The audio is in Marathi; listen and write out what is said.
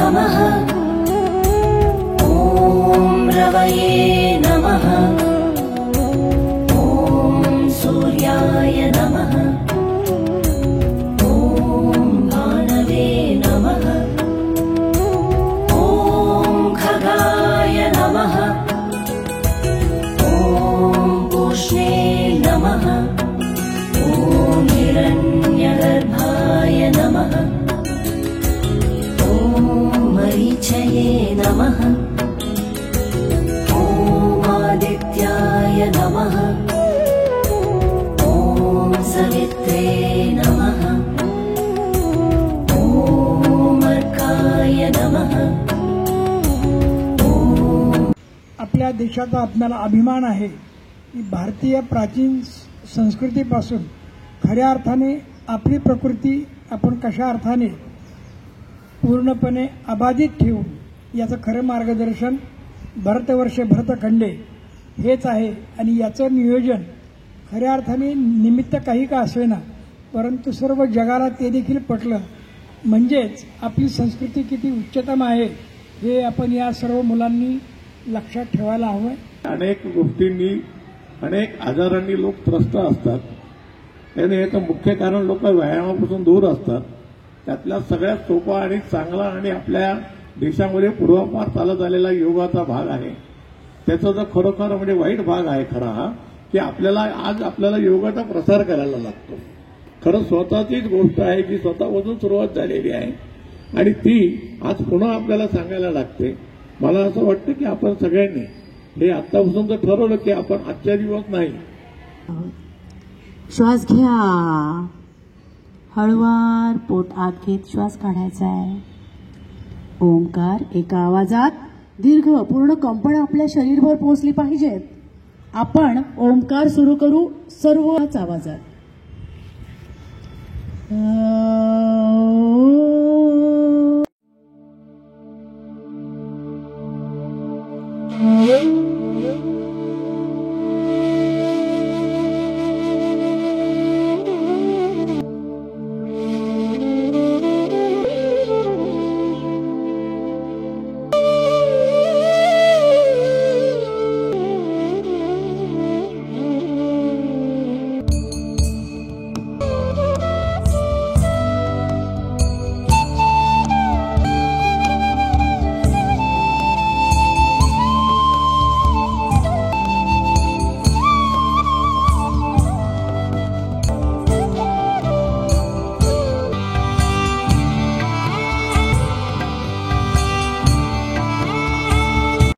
नमः। ॐ रवये नमः। ॐ सूर्याय नमः। ॐ भानवे नमः। ॐ खगाय नमः। ॐ पूष्णे नमः। ॐ हिरण्यगर्भाय नमः। ॐ मरीचये नमः। ॐ आदित्याय नमः। ॐ सवित्रे नमः। ॐ अर्काय नमः। आपल्या देशाचा आपल्याला अभिमान आहे की भारतीय प्राचीन संस्कृतीपासून खऱ्या अर्थाने आपली प्रकृती आपण कशा अर्थाने पूर्णपणे अबाधित ठेवून याचं खरं मार्गदर्शन भरतवर्षे भरतखंडे हेच आहे। आणि याचं नियोजन खऱ्या अर्थाने निमित्त काही का असेना, परंतु सर्व जगाला ते देखील पटलं। म्हणजेच आपली संस्कृती किती उच्चतम आहे हे आपण या सर्व मुलांनी लक्षात ठेवायला हवं। अनेक गोष्टींनी अनेक आजारांनी लोक त्रस्त असतात आणि याचं मुख्य कारण लोक व्यायामापासून दूर असतात। त्यातला सगळ्यात सोपा आणि चांगला आणि आपल्या देशामध्ये पूर्वापार चालत आलेला योगाचा भाग आहे। त्याचा जो खरोखर म्हणजे वाईट भाग आहे खरा हा, की आपल्याला योगाचा प्रसार करायला लागतो। खरं स्वतःचीच गोष्ट आहे की स्वतःपासून सुरुवात झालेली आहे आणि ती आज पुन्हा आपल्याला सांगायला लागते। मला असं वाटतं की आपण सगळ्यांनी हे आतापासून तर ठरवलं की आपण आजच्या दिवस नाही। श्वास घ्या, हळूवार पोट आत घेत श्वास काढायचा आहे। ओंकार एका आवाजात दीर्घ पूर्ण कंपन आपल्या शरीरभर पोहोचली पाहिजेत। आपण ओंकार सुरू करू सर्वच आवाजात।